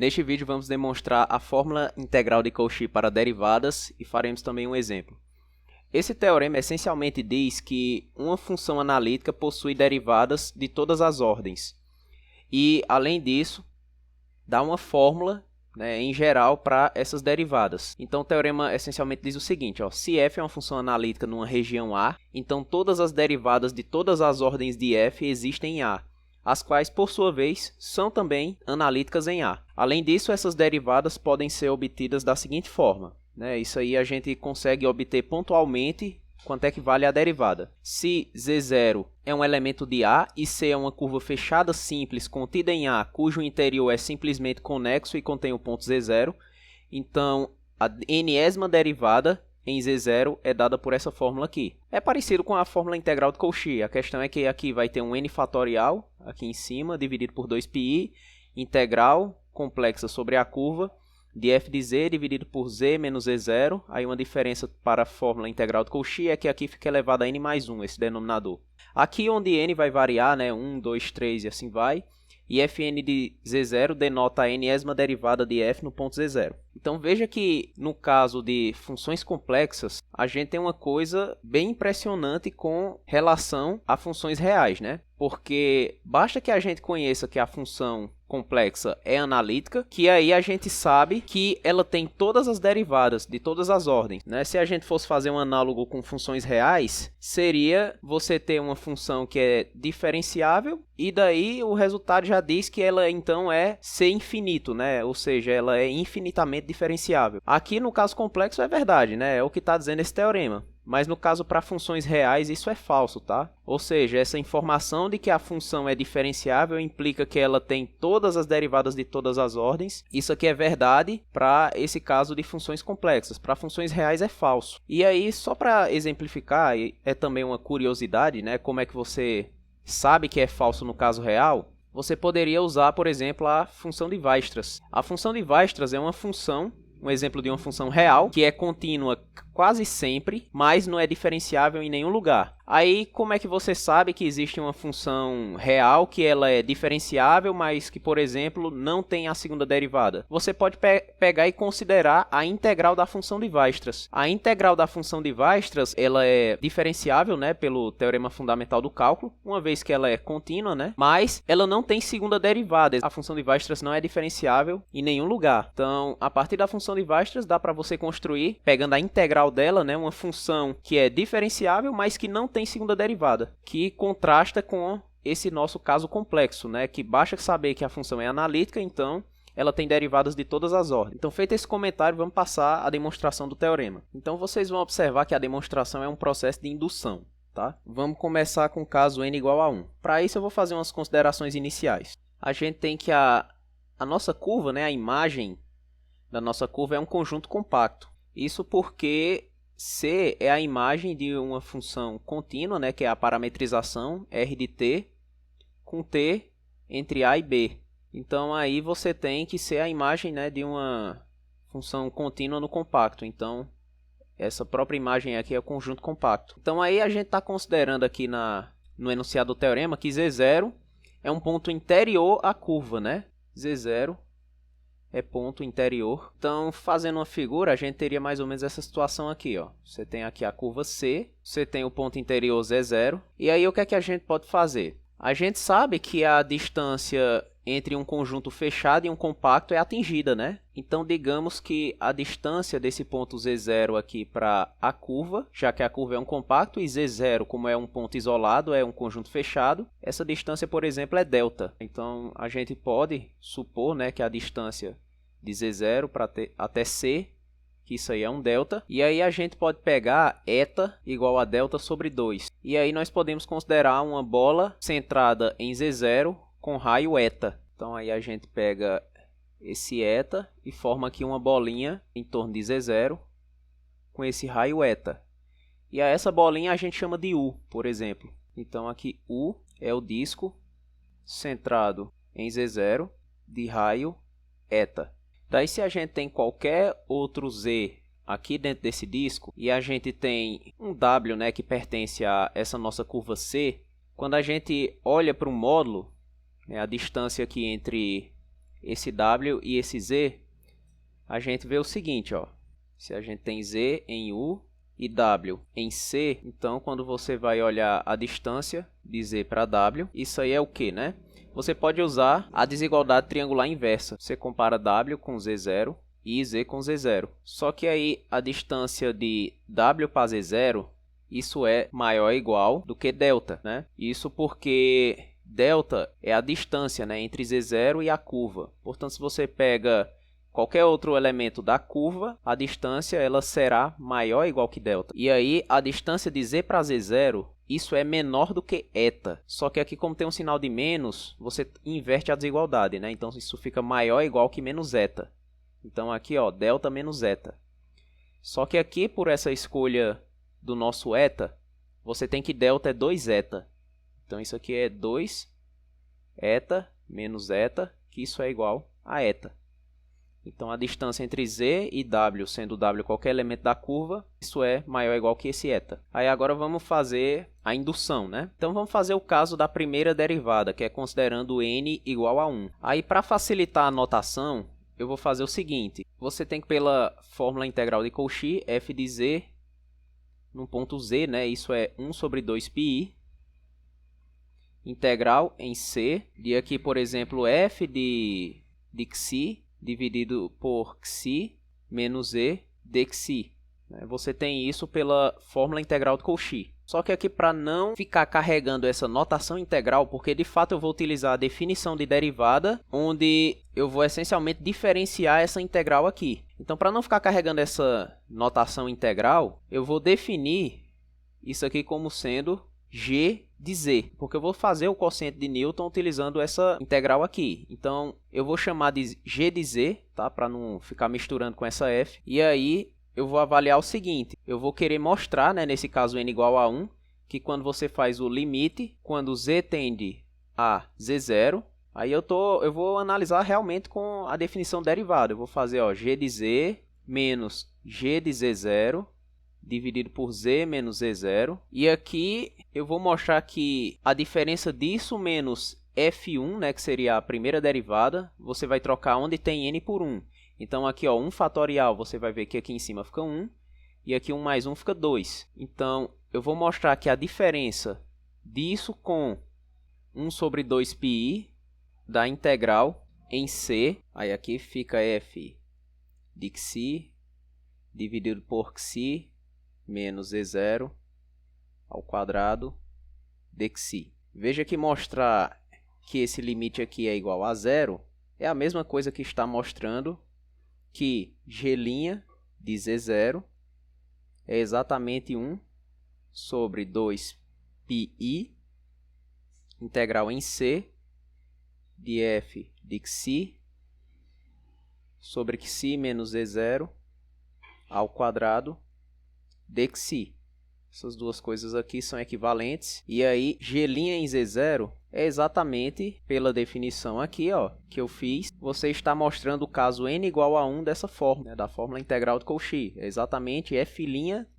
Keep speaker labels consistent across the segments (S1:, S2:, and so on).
S1: Neste vídeo vamos demonstrar a fórmula integral de Cauchy para derivadas e faremos também um exemplo. Esse teorema essencialmente diz que uma função analítica possui derivadas de todas as ordens. E, além disso, dá uma fórmula, em geral, para essas derivadas. Então, o teorema essencialmente diz o seguinte, se f é uma função analítica numa região A, então todas as derivadas de todas as ordens de f existem em A, as quais, por sua vez, são também analíticas em A. Além disso, essas derivadas podem ser obtidas da seguinte forma. Isso aí a gente consegue obter pontualmente quanto é que vale a derivada. Se Z0 é um elemento de A e C é uma curva fechada simples contida em A, cujo interior é simplesmente conexo e contém o ponto Z0, então a n-ésima derivada em Z0 é dada por essa fórmula aqui. É parecido com a fórmula integral de Cauchy. A questão é que aqui vai ter um n fatorial, aqui em cima, dividido por 2πi, integral complexa sobre a curva, de f de z dividido por z menos z0. Aí uma diferença para a fórmula integral de Cauchy é que aqui fica elevado a n mais 1, esse denominador. Aqui onde n vai variar, 1, 2, 3 e assim vai, e fn de z0 denota a n-ésima derivada de f no ponto z0. Então veja que no caso de funções complexas, a gente tem uma coisa bem impressionante com relação a funções reais, Porque basta que a gente conheça que a função complexa é analítica, que aí a gente sabe que ela tem todas as derivadas de todas as ordens. Se a gente fosse fazer um análogo com funções reais, seria você ter uma função que é diferenciável e daí o resultado já diz que ela então é C infinito, ou seja, ela é infinitamente diferenciável. Aqui no caso complexo é verdade, é o que está dizendo esse teorema. Mas no caso para funções reais isso é falso, tá? Ou seja, essa informação de que a função é diferenciável implica que ela tem todas as derivadas de todas as ordens. Isso aqui é verdade para esse caso de funções complexas. Para funções reais é falso. E aí, só para exemplificar, é também uma curiosidade, como é que você sabe que é falso no caso real? Você poderia usar, por exemplo, a função de Weierstrass. A função de Weierstrass é uma função, um exemplo de uma função real, que é contínua quase sempre, mas não é diferenciável em nenhum lugar. Aí, como é que você sabe que existe uma função real que ela é diferenciável, mas que, por exemplo, não tem a segunda derivada? Você pode pegar e considerar a integral da função de Weierstrass. A integral da função de Weierstrass, ela é diferenciável, pelo teorema fundamental do cálculo, uma vez que ela é contínua, mas ela não tem segunda derivada. A função de Weierstrass não é diferenciável em nenhum lugar. Então, a partir da função de Weierstrass, dá para você construir, pegando a integral dela, uma função que é diferenciável, mas que não tem segunda derivada, que contrasta com esse nosso caso complexo, que basta saber que a função é analítica, então ela tem derivadas de todas as ordens. Então, feito esse comentário, vamos passar à demonstração do teorema. Então, vocês vão observar que a demonstração é um processo de indução, tá? Vamos começar com o caso n igual a 1. Para isso, eu vou fazer umas considerações iniciais. A gente tem que a nossa curva, a imagem da nossa curva é um conjunto compacto. Isso porque C é a imagem de uma função contínua, que é a parametrização R de t, com t entre A e B. Então, aí você tem que ser a imagem de uma função contínua no compacto. Então, essa própria imagem aqui é o conjunto compacto. Então, aí a gente está considerando aqui no enunciado do teorema que Z0 é um ponto interior à curva, Z0 é ponto interior. Então, fazendo uma figura, a gente teria mais ou menos essa situação aqui, Você tem aqui a curva C, você tem o ponto interior Z0, e aí o que é que a gente pode fazer? A gente sabe que a distância entre um conjunto fechado e um compacto é atingida, Então, digamos que a distância desse ponto Z0 aqui para a curva, já que a curva é um compacto e Z0, como é um ponto isolado, é um conjunto fechado, essa distância, por exemplo, é delta. Então, a gente pode supor, que a distância de Z0 até C, que isso aí é um delta, e aí a gente pode pegar eta igual a delta sobre 2. E aí nós podemos considerar uma bola centrada em Z0 com raio eta. Então aí a gente pega esse eta e forma aqui uma bolinha em torno de Z0 com esse raio eta. E a essa bolinha a gente chama de U, por exemplo. Então aqui U é o disco centrado em Z0 de raio eta. Daí se a gente tem qualquer outro Z aqui dentro desse disco e a gente tem um W, que pertence a essa nossa curva C, quando a gente olha para um módulo, a distância aqui entre esse W e esse Z, a gente vê o seguinte, ó. Se a gente tem Z em U e W em C, então quando você vai olhar a distância de Z para W, isso aí é o que, né? Você pode usar a desigualdade triangular inversa. Você compara W com Z0 e Z com Z0. Só que aí a distância de W para Z0, isso é maior ou igual do que delta, né? Isso porque delta é a distância, né, entre Z0 e a curva. Portanto, se você pega qualquer outro elemento da curva, a distância ela será maior ou igual que delta. E aí, a distância de Z para Z0, isso é menor do que eta. Só que aqui, como tem um sinal de menos, você inverte a desigualdade, né? Então, isso fica maior ou igual que menos eta. Então, aqui, ó, delta menos eta. Só que aqui, por essa escolha do nosso eta, você tem que delta é 2 eta. Então, isso aqui é 2 eta menos eta, que isso é igual a eta. Então, a distância entre Z e W, sendo W qualquer elemento da curva, isso é maior ou igual que esse eta. Aí agora vamos fazer a indução, né? Então, vamos fazer o caso da primeira derivada, que é considerando n igual a 1. Aí, para facilitar a notação, eu vou fazer o seguinte. Você tem que, pela fórmula integral de Cauchy, f de z, no ponto z, né? Isso é 1 sobre 2πi, integral em c, de aqui, por exemplo, f de xi, dividido por xi menos e de xi. Você tem isso pela fórmula integral de Cauchy. Só que aqui, para não ficar carregando essa notação integral, porque de fato eu vou utilizar a definição de derivada, onde eu vou essencialmente diferenciar essa integral aqui. Então, para não ficar carregando essa notação integral, eu vou definir isso aqui como sendo g de z, porque eu vou fazer o quociente de Newton utilizando essa integral aqui. Então, eu vou chamar de g de z, tá? Para não ficar misturando com essa f. E aí, eu vou avaliar o seguinte. Eu vou querer mostrar, né, nesse caso n igual a 1, que quando você faz o limite, quando z tende a z0, aí eu vou analisar realmente com a definição derivada. Eu vou fazer, ó, g de z menos g de z0 dividido por z menos z0. E aqui eu vou mostrar que a diferença disso menos f1, né, que seria a primeira derivada, você vai trocar onde tem n por 1. Então aqui, ó, 1 fatorial, você vai ver que aqui em cima fica 1, e aqui 1 mais 1 fica 2. Então, eu vou mostrar que a diferença disso com 1 sobre 2πi da integral em c, aí aqui fica f de xi dividido por xi menos z0 ao quadrado de xi. Veja que mostrar que esse limite aqui é igual a zero é a mesma coisa que está mostrando que g' de z0 é exatamente 1 sobre 2πi integral em c de f de xi sobre xi menos z0 ao quadrado de xi. Essas duas coisas aqui são equivalentes. E aí, g' em z0 é exatamente, pela definição aqui, ó, que eu fiz, você está mostrando o caso n igual a 1 dessa forma, né, da fórmula integral de Cauchy. É exatamente f'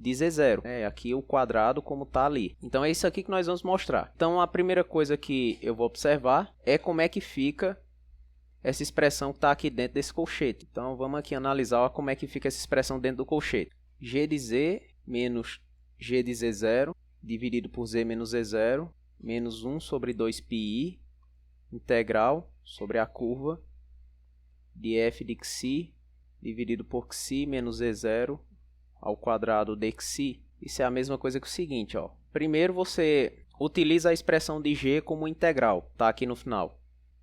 S1: de z0. É aqui o quadrado como está ali. Então, é isso aqui que nós vamos mostrar. Então, a primeira coisa que eu vou observar é como é que fica essa expressão que está aqui dentro desse colchete. Então, vamos aqui analisar como é que fica essa expressão dentro do colchete. g de z menos g de z0 dividido por z menos z0 menos 1 sobre 2πi integral sobre a curva de f de xi dividido por xi menos z0 ao quadrado de xi. Isso é a mesma coisa que o seguinte, ó. Primeiro você utiliza a expressão de g como integral, tá aqui no final.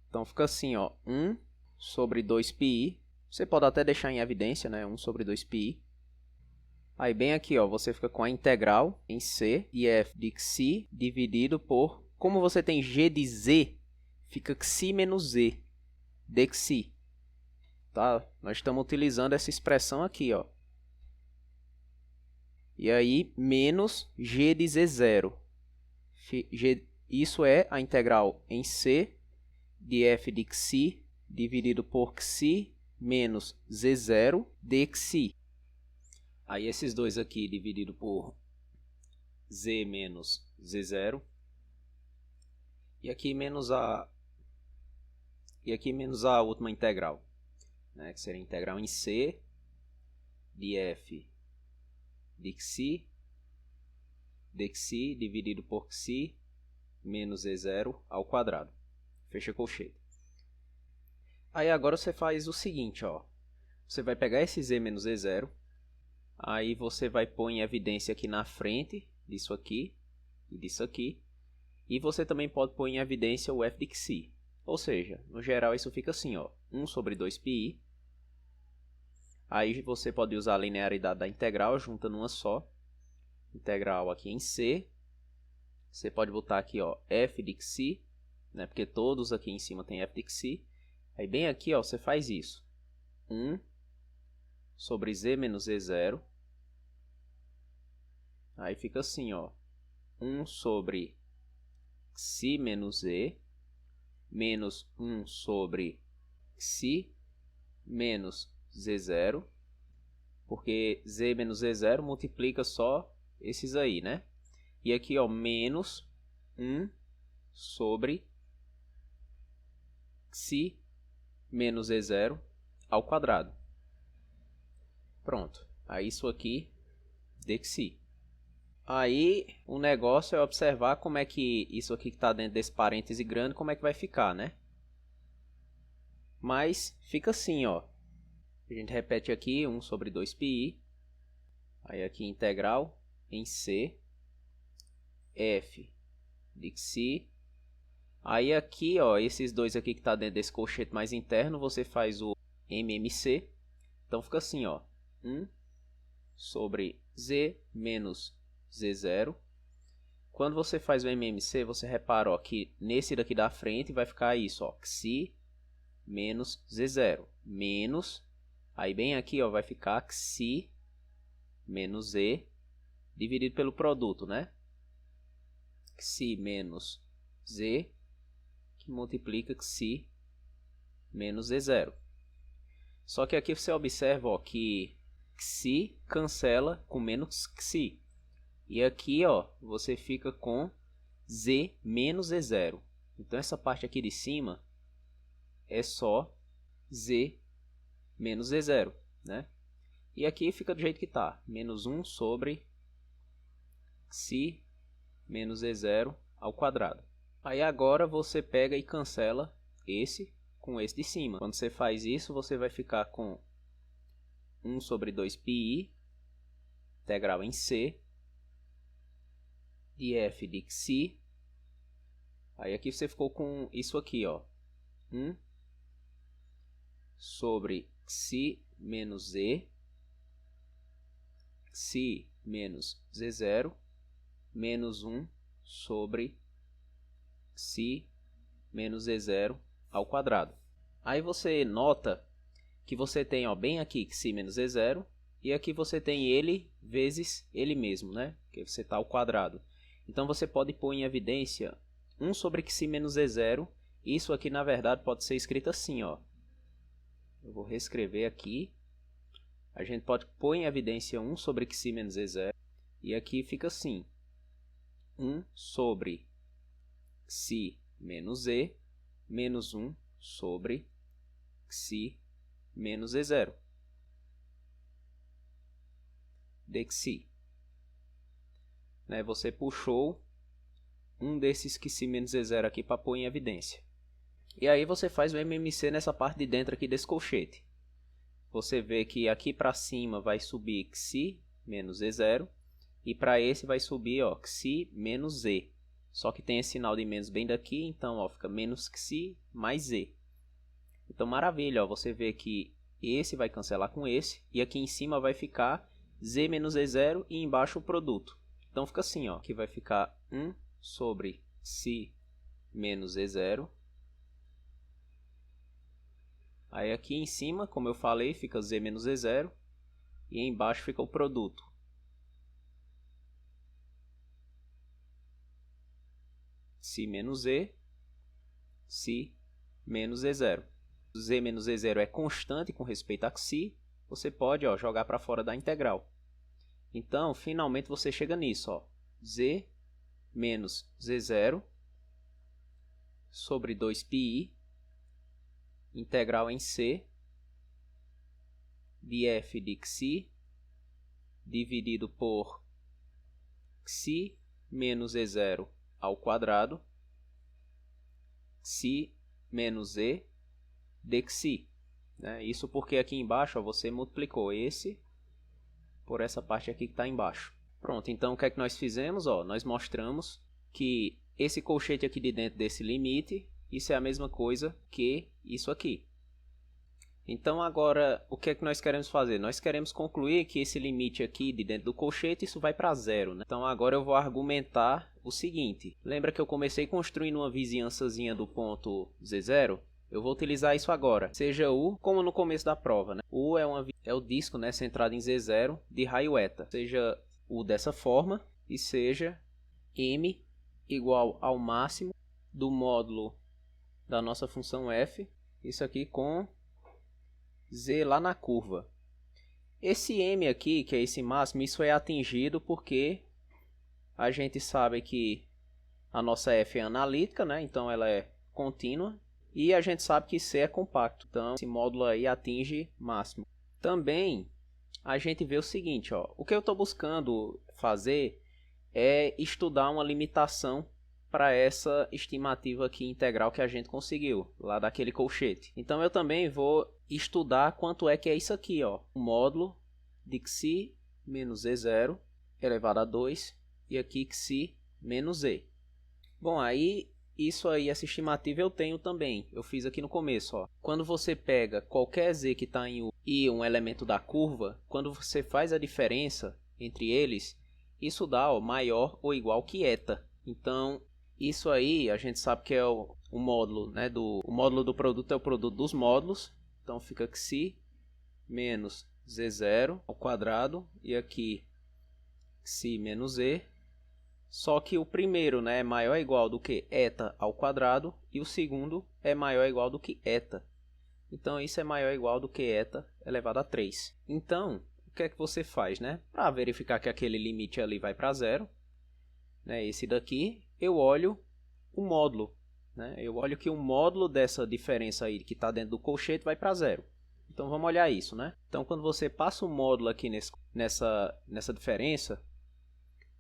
S1: Então fica assim, ó, 1 sobre 2πi. Você pode até deixar em evidência, né, 1 sobre 2πi. Aí bem aqui, ó, você fica com a integral em c de f de xi dividido por, como você tem g de z, fica xi menos z de xi. Tá? Nós estamos utilizando essa expressão aqui, ó. E aí, menos g de z0. Isso é a integral em c de f de xi dividido por xi menos z0 de xi. Aí esses dois aqui dividido por z menos z0. E aqui menos e aqui menos a última integral, né, que seria a integral em C de f de xi dividido por xi menos e0 ao quadrado. Fecha colchete. Aí agora você faz o seguinte, ó. Você vai pegar esse z menos e0, aí você vai pôr em evidência aqui na frente disso aqui e disso aqui, e você também pode pôr em evidência o f de xi. Ou seja, no geral isso fica assim, ó, 1 sobre 2πi. Aí você pode usar a linearidade da integral juntando uma só. Integral aqui em C. Você pode botar aqui, ó, f de xi, né, porque todos aqui em cima tem f de xi. Aí bem aqui, ó, você faz isso. 1 sobre z menos e0. Aí fica assim, ó, 1 sobre xi menos e menos 1 sobre xi menos z0, porque z menos z0 multiplica só esses aí, né? E aqui, ó, menos 1 sobre xi menos z0 ao quadrado. Pronto. Aí isso aqui de xi. Aí o negócio é observar como é que isso aqui que está dentro desse parêntese grande, como é que vai ficar, né? Mas fica assim, ó. A gente repete aqui 1 sobre 2πi. Aí aqui integral em C. F de xi. Aí aqui, ó, esses dois aqui que está dentro desse colchete mais interno, você faz o MMC. Então fica assim, ó. 1 sobre z menos z0. Quando você faz o MMC, você repara, ó, que nesse daqui da frente vai ficar isso, ó, xi menos z0 menos, aí bem aqui, ó, vai ficar xi menos e dividido pelo produto, né? Xi menos z que multiplica xi menos z0. Só que aqui você observa, ó, que xi cancela com menos xi. E aqui, ó, você fica com z menos e0. Então essa parte aqui de cima é só z menos e0, né? E aqui fica do jeito que está, menos 1 sobre xi menos e0 ao quadrado. Aí agora você pega e cancela esse com esse de cima. Quando você faz isso, você vai ficar com 1 sobre 2πi, integral em C, de f de xi. Aí aqui você ficou com isso aqui, ó, 1 sobre xi menos e, xi menos z0, menos 1 sobre xi menos e0 ao quadrado. Aí você nota que você tem, ó, bem aqui xi menos e0, e aqui você tem ele vezes ele mesmo, né? Que você está ao quadrado. Então você pode pôr em evidência 1 sobre xi menos e0. Isso aqui na verdade pode ser escrito assim, ó. Eu vou reescrever aqui. A gente pode pôr em evidência 1 sobre xi menos e0. E aqui fica assim. 1 sobre xi menos e menos 1 sobre xi menos e0 de xi. Né? Você puxou um desses xi menos e0 aqui para pôr em evidência. E aí você faz o MMC nessa parte de dentro aqui desse colchete. Você vê que aqui para cima vai subir xi menos e0 e para esse vai subir, ó, xi menos e. Só que tem esse sinal de menos bem daqui, então, ó, fica menos xi mais e. Então maravilha, ó, você vê que esse vai cancelar com esse e aqui em cima vai ficar z menos e0 e embaixo o produto. Então fica assim, ó, que vai ficar 1 sobre xi menos e0. Aí aqui em cima, como eu falei, fica z menos e0 e embaixo fica o produto. Xi menos e, xi menos e0. Z menos e0 é constante com respeito a xi, você pode, ó, jogar para fora da integral. Então, finalmente você chega nisso, ó, z menos z0 sobre 2πi integral em C de f de xi dividido por xi menos e0 ao quadrado, xi menos e de xi. Né? Isso porque aqui embaixo ó, você multiplicou esse por essa parte aqui que está embaixo. Pronto, então o que é que nós fizemos? Ó, nós mostramos que esse colchete aqui de dentro desse limite, isso é a mesma coisa que isso aqui. Então agora, o que é que nós queremos fazer? Nós queremos concluir que esse limite aqui de dentro do colchete, isso vai para zero. Né? Então agora eu vou argumentar o seguinte. Lembra que eu comecei construindo uma vizinhançazinha do ponto Z0? Eu vou utilizar isso agora. Seja U, como no começo da prova. Né? U é o disco né, centrado em Z0 de raio eta. Seja U dessa forma e seja M igual ao máximo do módulo da nossa função f. Isso aqui com Z lá na curva. Esse M aqui, que é esse máximo, isso é atingido porque a gente sabe que a nossa f é analítica, né? Então ela é contínua. E a gente sabe que C é compacto. Então esse módulo aí atinge máximo. Também a gente vê o seguinte, ó, o que eu estou buscando fazer é estudar uma limitação para essa estimativa aqui integral que a gente conseguiu, lá daquele colchete. Então eu também vou estudar quanto é que é isso aqui, ó, o módulo de xi menos e0 elevado a 2 e aqui xi menos e. Bom, aí isso aí, essa estimativa eu tenho também, eu fiz aqui no começo. Ó. Quando você pega qualquer z que está em U e um elemento da curva, quando você faz a diferença entre eles, isso dá ó, maior ou igual que eta. Então, isso aí a gente sabe que é o módulo, né, o módulo do produto é o produto dos módulos. Então fica xi menos z0 ao quadrado e aqui xi menos e. Só que o primeiro né, é maior ou igual do que eta ao quadrado e o segundo é maior ou igual do que eta. Então isso é maior ou igual do que eta elevado a 3. Então, o que é que você faz? Né? Para verificar que aquele limite ali vai para zero, né, esse daqui, eu olho o módulo. Né? Eu olho que o módulo dessa diferença aí que está dentro do colchete vai para zero. Então vamos olhar isso. Né? Então quando você passa o módulo aqui nessa diferença,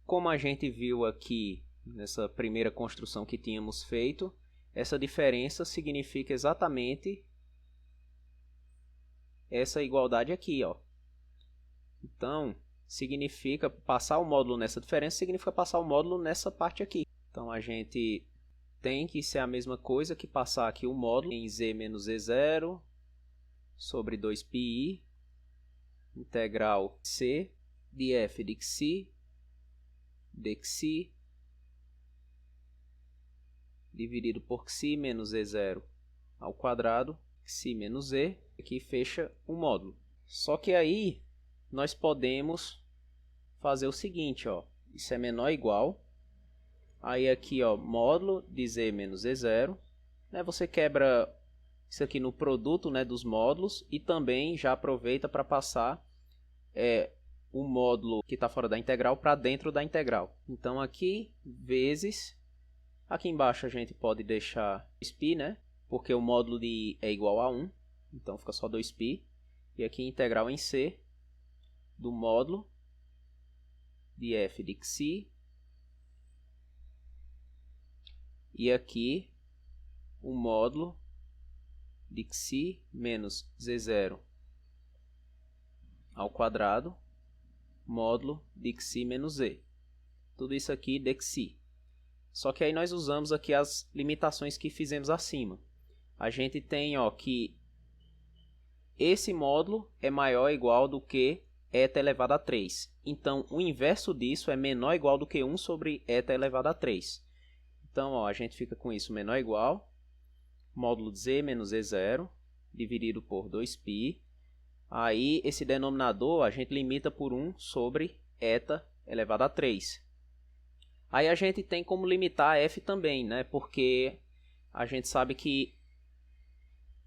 S1: como a gente viu aqui nessa primeira construção que tínhamos feito, essa diferença significa exatamente essa igualdade aqui. Ó. Então, significa passar o módulo nessa diferença, significa passar o módulo nessa parte aqui. Então, a gente tem que ser a mesma coisa que passar aqui o módulo em z menos e0 sobre 2πi integral c de f de xi de xi dividido por xi menos e0 ao quadrado, xi menos e, aqui fecha o módulo. Só que aí nós podemos fazer o seguinte, ó, isso é menor ou igual, aí aqui ó, módulo de z menos e0, né, você quebra isso aqui no produto né, dos módulos e também já aproveita para passar o módulo que está fora da integral para dentro da integral. Então aqui, vezes, aqui embaixo a gente pode deixar 2π, né? Porque o módulo de i é igual a 1, então fica só 2π. E aqui integral em c do módulo de f de xi. E aqui o módulo de xi menos z0 ao quadrado, módulo de xi menos e. Tudo isso aqui de xi. Só que aí nós usamos aqui as limitações que fizemos acima. A gente tem ó, que esse módulo é maior ou igual do que eta elevado a 3. Então, o inverso disso é menor ou igual do que 1 sobre eta elevado a 3. Então, ó, a gente fica com isso menor ou igual, módulo de z menos e0, dividido por 2π. Aí, esse denominador a gente limita por 1 sobre eta elevado a 3. Aí a gente tem como limitar f também, né? Porque a gente sabe que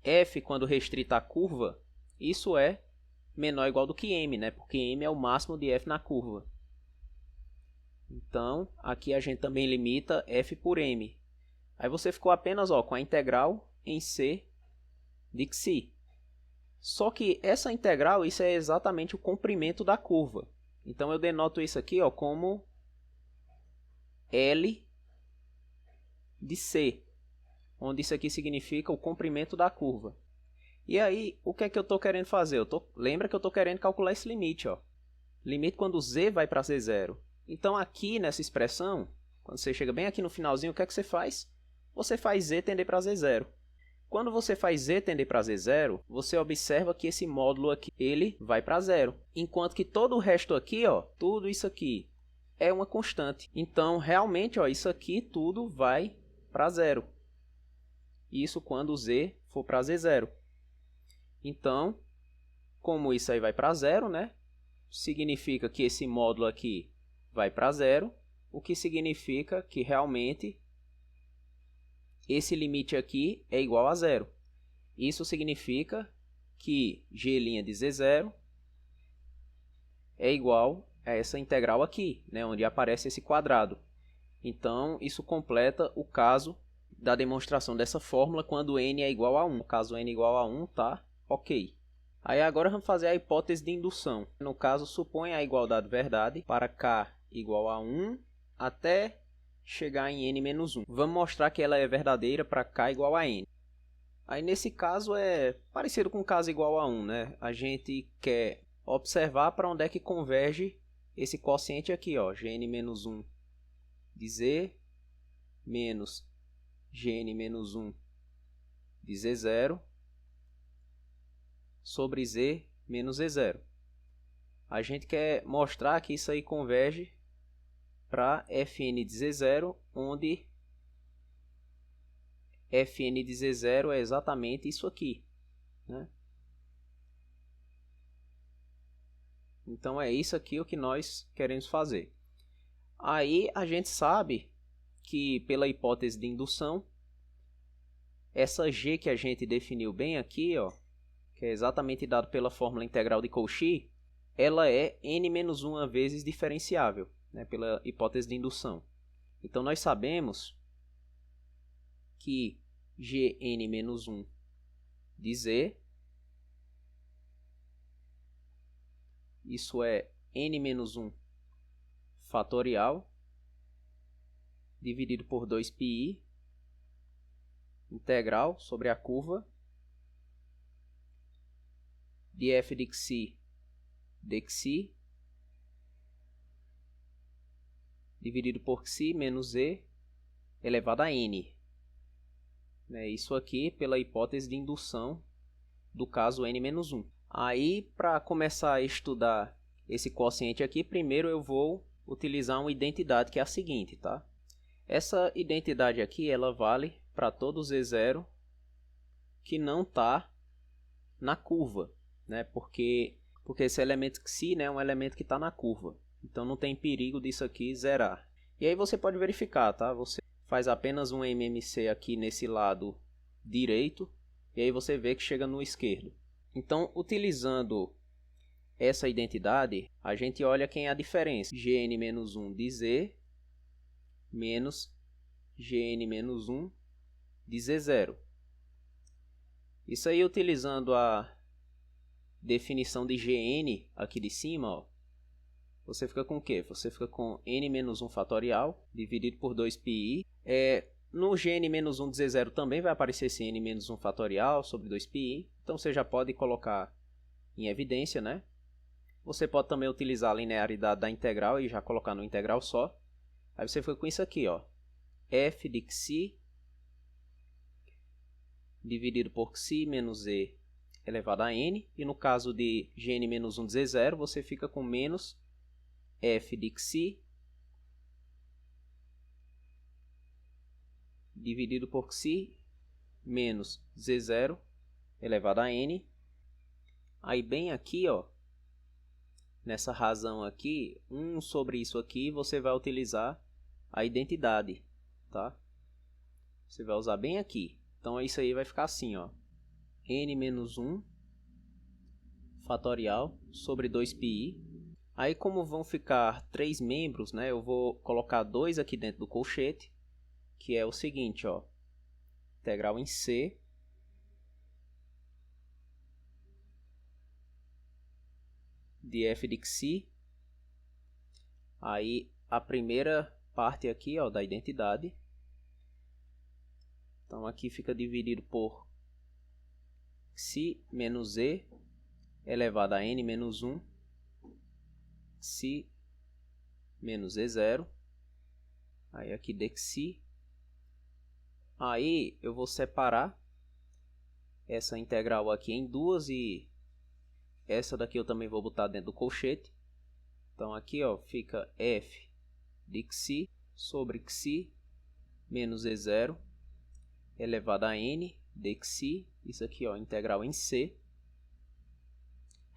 S1: f, quando restrita a curva, isso é menor ou igual do que m, né? Porque m é o máximo de f na curva. Então, aqui a gente também limita f por m. Aí você ficou apenas ó, com a integral em c de xi. Só que essa integral, isso é exatamente o comprimento da curva. Então eu denoto isso aqui, ó, como L de C, onde isso aqui significa o comprimento da curva. E aí, o que é que eu estou querendo fazer? Lembra que eu estou querendo calcular esse limite, ó. Limite quando z vai para z0. Então aqui nessa expressão, quando você chega bem aqui no finalzinho, o que é que você faz? Você faz z tender para z0. Quando você faz z tender para z0, você observa que esse módulo aqui, ele vai para zero. Enquanto que todo o resto aqui, ó, tudo isso aqui, é uma constante. Então, realmente, ó, isso aqui tudo vai para zero. Isso quando z for para z0. Então, como isso aí vai para zero, né? Significa que esse módulo aqui vai para zero, o que significa que realmente esse limite aqui é igual a zero. Isso significa que g' de z0 é igual a essa integral aqui, né, onde aparece esse quadrado. Então, isso completa o caso da demonstração dessa fórmula quando n é igual a 1. No caso n é igual a 1, tá? Ok. Aí agora vamos fazer a hipótese de indução. No caso, supõe a igualdade verdade para k igual a 1 até chegar em n-1. Vamos mostrar que ela é verdadeira para k igual a n. Aí nesse caso é parecido com caso igual a 1, né? A gente quer observar para onde é que converge esse quociente aqui, ó, gn-1 de z menos gn-1 de z0 sobre z menos z0. A gente quer mostrar que isso aí converge para fn de z0, onde fn de z0 é exatamente isso aqui, né? Então é isso aqui o que nós queremos fazer. Aí a gente sabe que pela hipótese de indução, essa g que a gente definiu bem aqui, ó, que é exatamente dado pela fórmula integral de Cauchy, ela é n-1 vezes diferenciável, né, pela hipótese de indução. Então nós sabemos que gn-1 de z, isso é n-1 fatorial dividido por 2πi integral sobre a curva de f de xi dxi dividido por xi menos z elevado a n. Isso aqui pela hipótese de indução do caso n-1. Aí, para começar a estudar esse quociente aqui, primeiro eu vou utilizar uma identidade que é a seguinte, tá? Essa identidade aqui, ela vale para todo z0 que não está na curva, né? Porque esse elemento xi, né, é um elemento que está na curva. Então não tem perigo disso aqui zerar. E aí você pode verificar, tá? Você faz apenas um MMC aqui nesse lado direito e aí você vê que chega no esquerdo. Então, utilizando essa identidade, a gente olha quem é a diferença. Gn-1 de z menos gn-1 de z0. Isso aí utilizando a definição de Gn aqui de cima, ó, você fica com o quê? Você fica com n-1 fatorial dividido por 2πi. No gn-1 de z0 também vai aparecer esse n-1 fatorial sobre 2πi. Então você já pode colocar em evidência, né? Você pode também utilizar a linearidade da integral e já colocar no integral só. Aí você fica com isso aqui, ó, f de xi dividido por xi menos z elevado a n. E no caso de gn-1 de z0, você fica com menos f de xi dividido por xi menos z0 elevado a n. Aí bem aqui, ó, nessa razão aqui, 1 sobre isso aqui, você vai utilizar a identidade, tá? Você vai usar bem aqui. Então isso aí vai ficar assim, ó, n-1 fatorial sobre 2πi. Aí como vão ficar 3 membros, né, eu vou colocar 2 aqui dentro do colchete, que é o seguinte, ó, integral em c de f de xi. Aí a primeira parte aqui, ó, da identidade. Então aqui fica dividido por xi menos e elevado a n menos 1, xi menos e0. Aí aqui dxi. Aí eu vou separar essa integral aqui em duas e essa daqui eu também vou botar dentro do colchete. Então aqui, ó, fica f de xi sobre xi menos e0 elevado a n dxi. Isso aqui, ó, integral em c.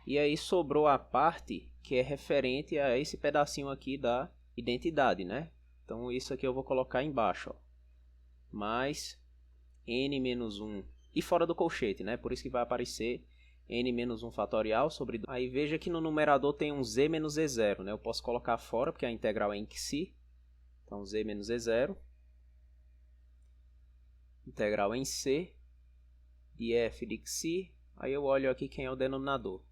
S1: E aí sobrou a parte que é referente a esse pedacinho aqui da identidade, né? Então isso aqui eu vou colocar embaixo, ó, mais n menos 1 e fora do colchete, né? Por isso que vai aparecer n menos 1 fatorial sobre 2. Aí veja que no numerador tem um z menos e0, né? Eu posso colocar fora porque a integral é em xi. Então z menos e0 integral em c de f de xi. Aí eu olho aqui quem é o denominador.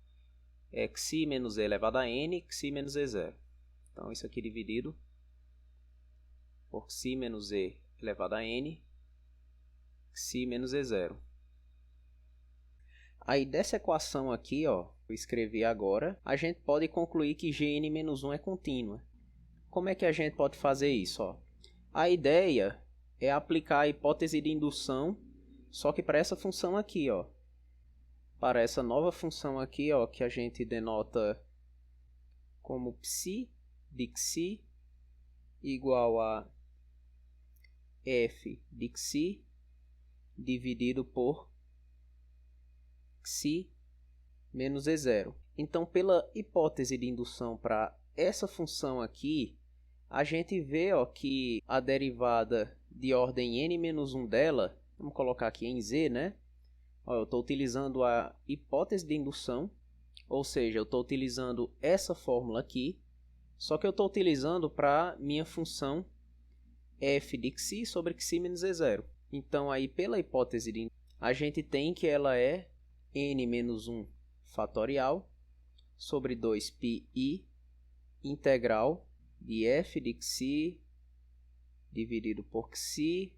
S1: É xi menos e elevado a n, xi menos e0. Então isso aqui dividido por xi menos e elevado a n, xi menos e0. Aí dessa equação aqui, ó, eu escrevi agora, a gente pode concluir que Gn-1 é contínua. Como é que a gente pode fazer isso? Ó? A ideia é aplicar a hipótese de indução, só que para essa função aqui, ó, para essa nova função aqui, ó, que a gente denota como psi de xi igual a f de xi dividido por xi menos e0. Então, pela hipótese de indução para essa função aqui, a gente vê, ó, que a derivada de ordem n-1 dela, vamos colocar aqui em z, né? Ó, eu estou utilizando a hipótese de indução, ou seja, eu estou utilizando essa fórmula aqui, só que eu estou utilizando para minha função f de xi sobre xi menos e0. Então, aí, pela hipótese de indução, a gente tem que ela é n-1 fatorial sobre 2πi integral de f de xi dividido por xi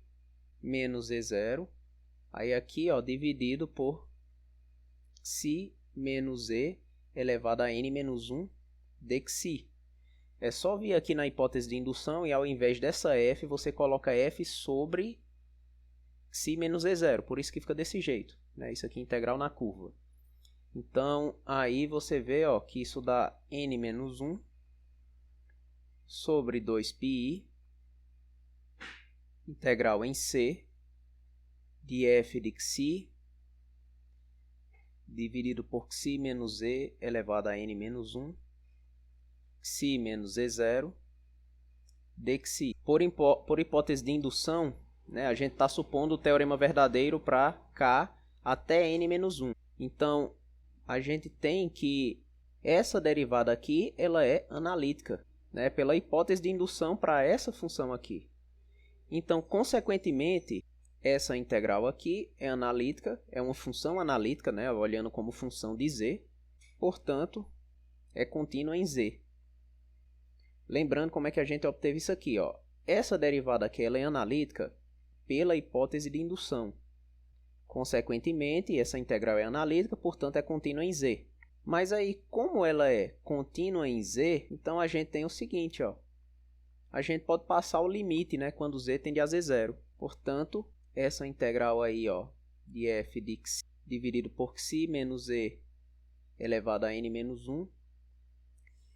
S1: menos e0. Aí aqui, ó, dividido por xi menos e elevado a n menos 1 dxi. É só vir aqui na hipótese de indução e ao invés dessa f, você coloca f sobre xi menos e0. Por isso que fica desse jeito, né? Isso aqui é integral na curva. Então, aí você vê, ó, que isso dá n menos 1 sobre 2πi integral em c de f de xi dividido por xi menos e elevado a n menos 1 xi menos e0 dxi. Por hipótese de indução, né, a gente está supondo o teorema verdadeiro para k até n menos 1. Então, a gente tem que essa derivada aqui ela é analítica, né, pela hipótese de indução para essa função aqui. Então, consequentemente, essa integral aqui é analítica, é uma função analítica, né, olhando como função de z, portanto, é contínua em z. Lembrando como é que a gente obteve isso aqui, ó. Essa derivada aqui ela é analítica pela hipótese de indução. Consequentemente, essa integral é analítica, portanto, é contínua em z. Mas aí, como ela é contínua em z, então a gente tem o seguinte, ó. A gente pode passar o limite, né, quando z tende a z0. Portanto, essa integral aí, ó, de f de xi dividido por xi menos e elevado a n menos 1,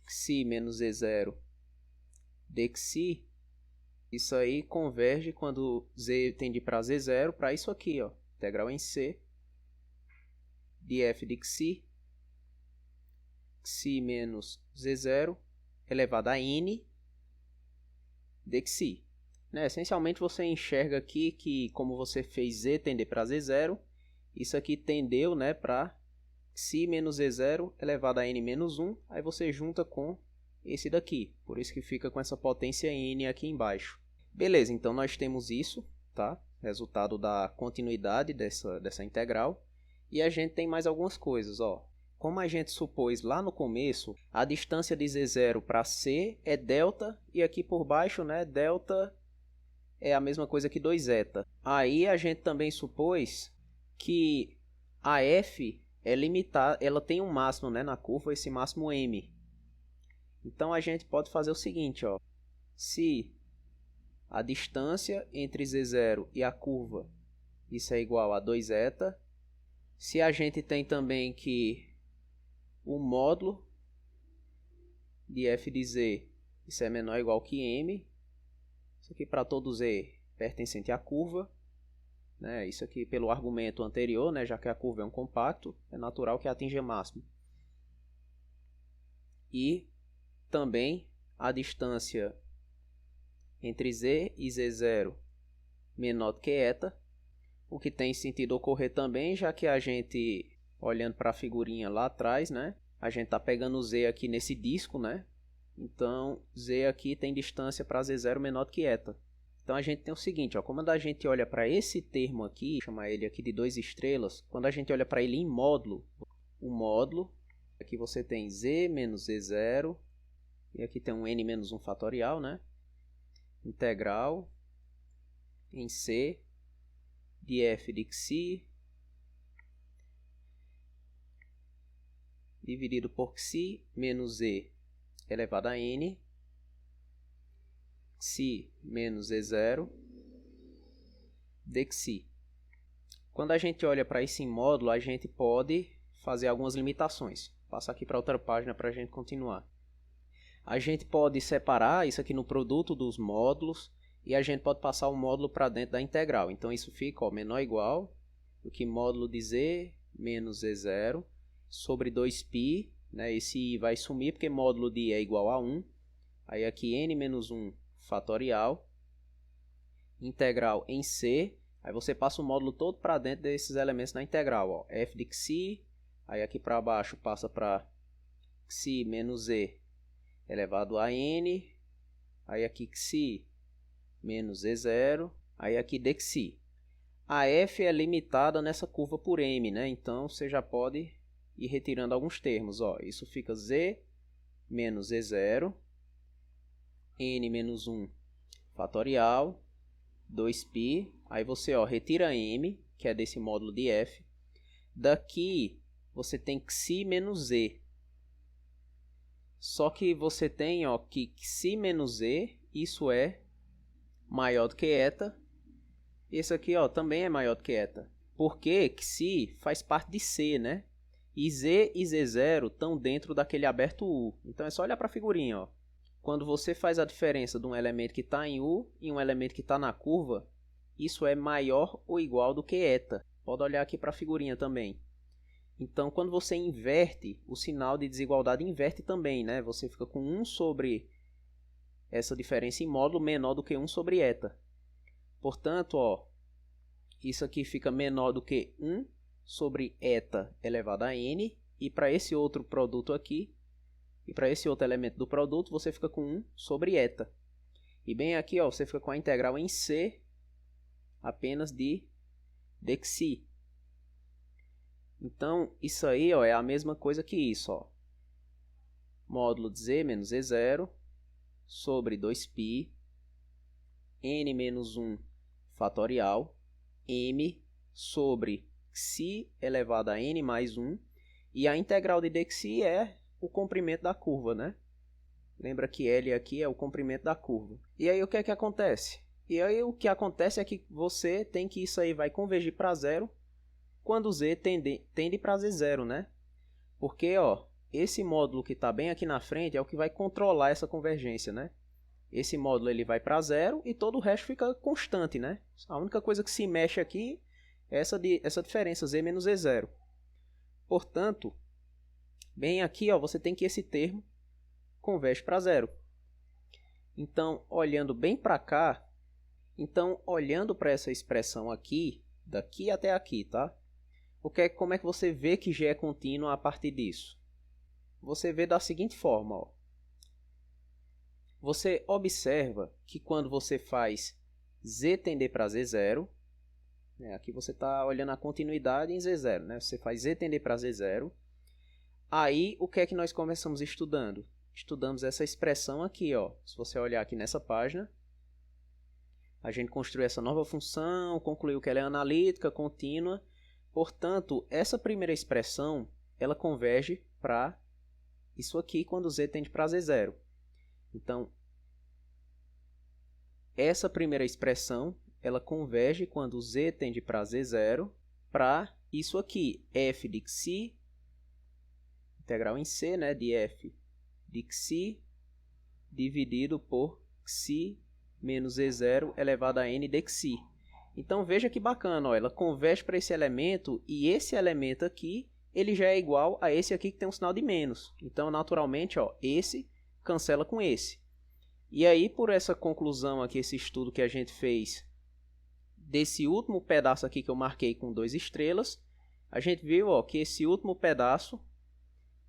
S1: xi menos e0 dxi, isso aí converge quando z tende para z0 para isso aqui, ó, integral em c de f de xi, xi menos z0 elevado a n dxi. Né? Essencialmente você enxerga aqui que como você fez z tender para z0, isso aqui tendeu, né, para xi menos z0 elevado a n menos 1, aí você junta com esse daqui, por isso que fica com essa potência n aqui embaixo. Beleza, então nós temos isso, tá? Resultado da continuidade dessa integral. E a gente tem mais algumas coisas, ó. como a gente supôs lá no começo, a distância de Z0 para C é delta, e aqui por baixo, né, delta é a mesma coisa que 2 eta. Aí a gente também supôs que a f é limitada, ela tem um máximo, né, na curva, esse máximo m. Então a gente pode fazer o seguinte, ó, se a distância entre Z0 e a curva, isso é igual a 2 eta, se a gente tem também que o módulo de f de z, isso é menor ou igual que m, isso aqui para todo z pertencente à curva, né? Isso aqui pelo argumento anterior, né? Já que a curva é um compacto, é natural que atinja máximo. E também a distância entre z e z0 menor do que eta, o que tem sentido ocorrer também, já que a gente, olhando para a figurinha lá atrás, né? A gente está pegando o z aqui nesse disco, né? Então, z aqui tem distância para z0 menor do que eta. Então, a gente tem o seguinte, ó, quando a gente olha para esse termo aqui, chamar ele aqui de 2 estrelas, quando a gente olha para ele em módulo, o módulo, aqui você tem z menos z0, e aqui tem um n menos 1 fatorial, né? Integral em c de f de xi dividido por xi menos e elevado a n, xi menos e0 de xi. Quando a gente olha para esse módulo, a gente pode fazer algumas limitações. Vou passar aqui para outra página para a gente continuar. A gente pode separar isso aqui no produto dos módulos e a gente pode passar o módulo para dentro da integral. Então isso fica, ó, menor ou igual do que módulo de z menos z0 sobre 2π, né? Esse i vai sumir porque módulo de i é igual a 1. Aí aqui n menos 1 fatorial, integral em c. Aí você passa o módulo todo para dentro desses elementos na integral, ó. F de xi, aí aqui para baixo passa para xi menos e elevado a n. Aí aqui xi menos e0, aí aqui dxi. A f é limitada nessa curva por m, né? Então você já pode ir retirando alguns termos, ó. Isso fica z menos e0, n menos 1 fatorial, 2π, aí você, ó, retira m, que é desse módulo de f. Daqui você tem xi menos e. Só que você tem, ó, que xi menos e, isso é maior do que eta. Esse aqui, ó, também é maior do que eta. Porque xi faz parte de C, né? E z e z0 estão dentro daquele aberto U. Então é só olhar para a figurinha, ó. Quando você faz a diferença de um elemento que está em U e um elemento que está na curva, isso é maior ou igual do que eta. Pode olhar aqui para a figurinha também. Então, quando você inverte, o sinal de desigualdade inverte também, né? Você fica com 1 sobre essa diferença em módulo menor do que 1 sobre eta. Portanto, ó, isso aqui fica menor do que 1 sobre eta elevado a n. E para esse outro produto aqui, e para esse outro elemento do produto, você fica com 1 sobre eta. E bem aqui, ó, você fica com a integral em c apenas de dxi. Então, isso aí, ó, é a mesma coisa que isso, ó. Módulo de z menos e0 sobre 2π n menos 1 fatorial m sobre xi elevado a n mais 1. E a integral de dxi é o comprimento da curva, né? Lembra que L aqui é o comprimento da curva. E aí o que é que acontece? E aí o que acontece é que você tem que isso aí vai convergir para zero quando z tende para z0, né? Porque, ó, esse módulo que está bem aqui na frente é o que vai controlar essa convergência, né? Esse módulo ele vai para zero e todo o resto fica constante, né? A única coisa que se mexe aqui é essa diferença, z menos z0. Portanto, bem aqui, ó, você tem que esse termo converge para zero. Então, olhando bem para cá, então, olhando para essa expressão aqui, daqui até aqui, tá? Como é que você vê que G é contínuo a partir disso? Você vê da seguinte forma, ó. Você observa que quando você faz z tender para z0, né, aqui você está olhando a continuidade em z0, né? Você faz z tender para z0, Aí, o que é que nós começamos estudando? Estudamos essa expressão aqui, ó. Se você olhar aqui nessa página, a gente construiu essa nova função, concluiu que ela é analítica, contínua. Portanto, essa primeira expressão, ela converge para isso aqui quando z tende para z0. Então, essa primeira expressão, ela converge quando z tende para z0 para isso aqui, f de xi, integral em c, né, de f de xi dividido por xi menos z0 elevado a n de xi. Então, veja que bacana, ó, ela converge para esse elemento e esse elemento aqui, ele já é igual a esse aqui que tem um sinal de menos. Então, naturalmente, ó, esse cancela com esse. E aí, por essa conclusão aqui, esse estudo que a gente fez desse último pedaço aqui que eu marquei com 2 estrelas, a gente viu, ó, que esse último pedaço,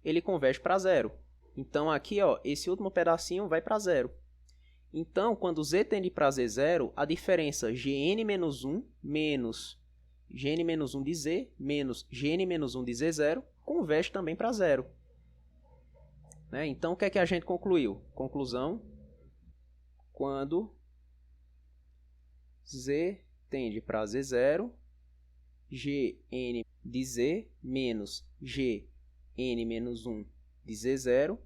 S1: ele converge para zero. Então, aqui, ó, esse último pedacinho vai para zero. Então, quando z tende para z0, a diferença gn-1 menos gn-1 de z menos gn-1 de z0 converge também para zero. Né? Então, o que é que a gente concluiu? Conclusão, quando z tende para z0, gn de z menos gn-1 de z0